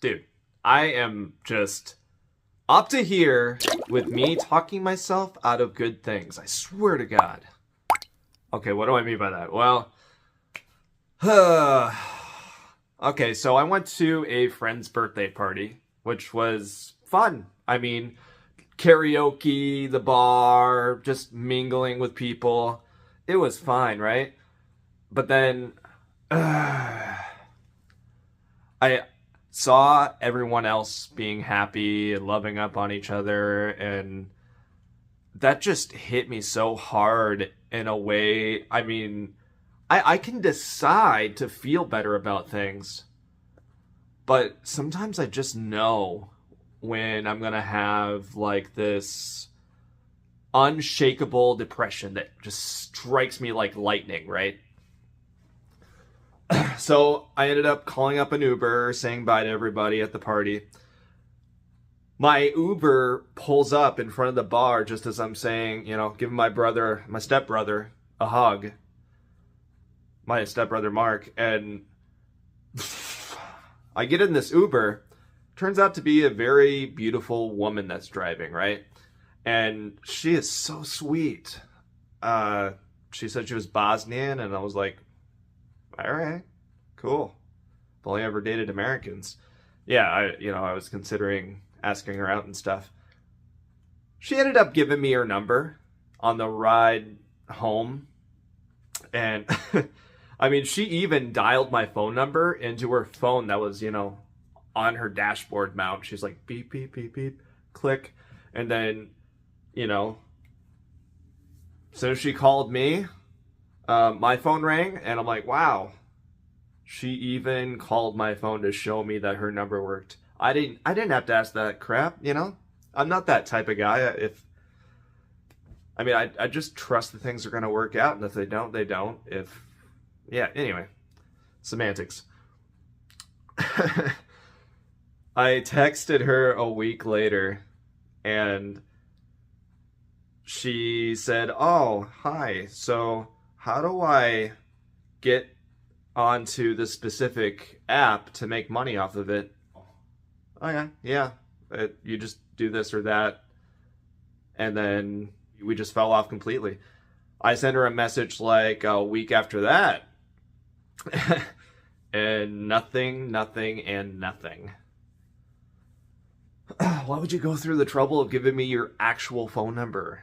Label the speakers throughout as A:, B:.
A: Dude, I am just up to here with me talking myself out of good things. I swear to God. Okay, what do I mean by that? Well, okay, so I went to a friend's birthday party, which was fun. I mean, karaoke, the bar, just mingling with people. It was fine, right? But then I saw everyone else being happy and loving up on each other, and that just hit me so hard in a way. I mean, I can decide to feel better about things, but sometimes I just know when I'm gonna have like this unshakable depression that just strikes me like lightning, right? So I ended up calling up an Uber, saying bye to everybody at the party. My Uber pulls up in front of the bar just as I'm saying, giving my stepbrother, a hug. My stepbrother Mark, and I get in this Uber. Turns out to be a very beautiful woman that's driving, right? And she is so sweet. She said she was Bosnian, and I was like, all right, cool. I've only ever dated Americans. Yeah, I was considering asking her out and stuff. She ended up giving me her number on the ride home. And I mean, she even dialed my phone number into her phone that was, on her dashboard mount. She's like, beep, beep, beep, beep, click. And then, as soon as she called me, my phone rang, and I'm like, wow. She even called my phone to show me that her number worked. I didn't have to ask that crap, I'm not that type of guy. I just trust that things are going to work out, and if they don't, they don't. Anyway, semantics. I texted her a week later, and she said, oh, hi, so how do I get onto the specific app to make money off of it? Oh, yeah. You just do this or that. And then we just fell off completely. I sent her a message like a week after that. And nothing, and nothing. Why would you go through the trouble of giving me your actual phone number,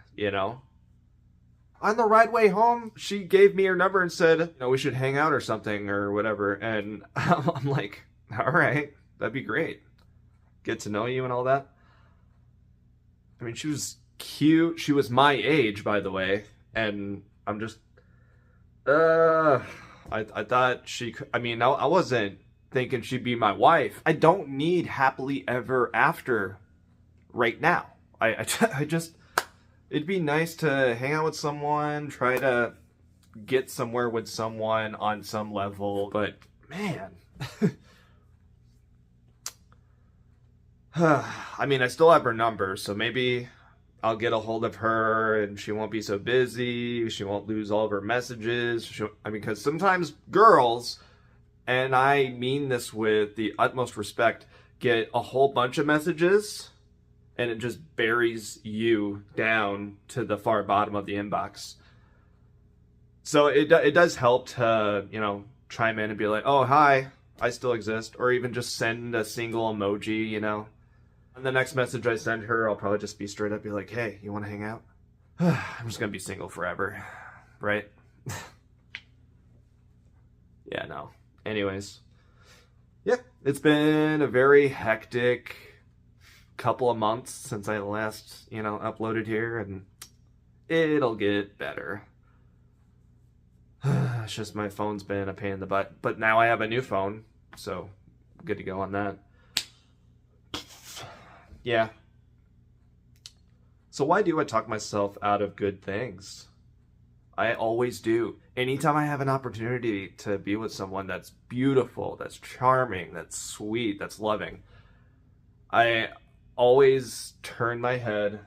A: On the ride way home, she gave me her number and said, we should hang out or something or whatever. And I'm like, all right, that'd be great. Get to know you and all that. I mean, she was cute. She was my age, by the way. And I'm just, I thought I wasn't thinking she'd be my wife. I don't need happily ever after right now. I just, it'd be nice to hang out with someone, try to get somewhere with someone on some level, but man. I still have her number, so maybe I'll get a hold of her and she won't be so busy. She won't lose all of her messages. Because sometimes girls, and I mean this with the utmost respect, get a whole bunch of messages and it just buries you down to the far bottom of the inbox. So it does help to, chime in and be like, oh, hi, I still exist. Or even just send a single emoji, And the next message I send her, I'll probably just be straight up, be like, hey, you want to hang out? I'm just going to be single forever, right? Yeah, no. Anyways. Yeah, it's been a very hectic couple of months since I last, uploaded here, and it'll get better. It's just my phone's been a pain in the butt. But now I have a new phone, so good to go on that. Yeah. So why do I talk myself out of good things? I always do. Anytime I have an opportunity to be with someone that's beautiful, that's charming, that's sweet, that's loving, I always turn my head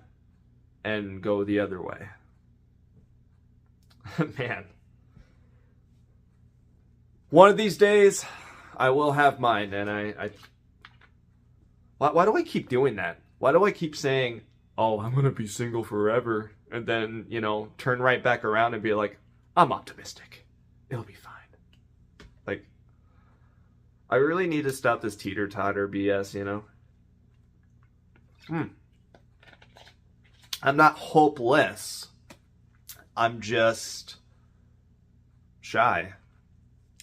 A: and go the other way. Man. One of these days, I will have mine, and Why do I keep doing that? Why do I keep saying, oh, I'm gonna be single forever, and then, turn right back around and be like, I'm optimistic. It'll be fine. Like, I really need to stop this teeter-totter BS. I'm not hopeless. I'm just shy.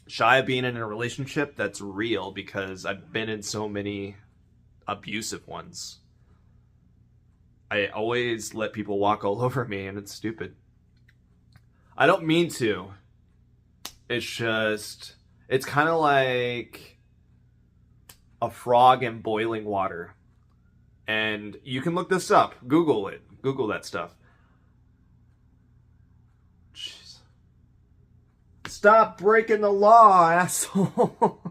A: Shy of being in a relationship that's real because I've been in so many abusive ones. I always let people walk all over me, and it's stupid. I don't mean to. It's just, it's kind of like a frog in boiling water. And you can look this up. Google it. Google that stuff. Jeez. Stop breaking the law, asshole.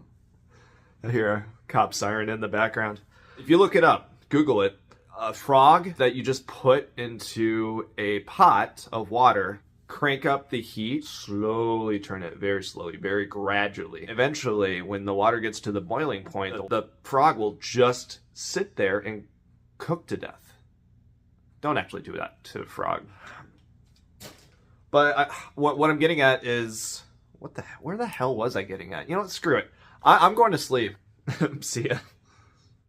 A: I hear a cop siren in the background. If you look it up, Google it. A frog that you just put into a pot of water, crank up the heat, slowly turn it very slowly, very gradually. Eventually, when the water gets to the boiling point, the frog will just sit there and cook to death. Don't actually do that to a frog. But what I'm getting at is, where the hell was I getting at? Screw it. I'm going to sleep. See ya.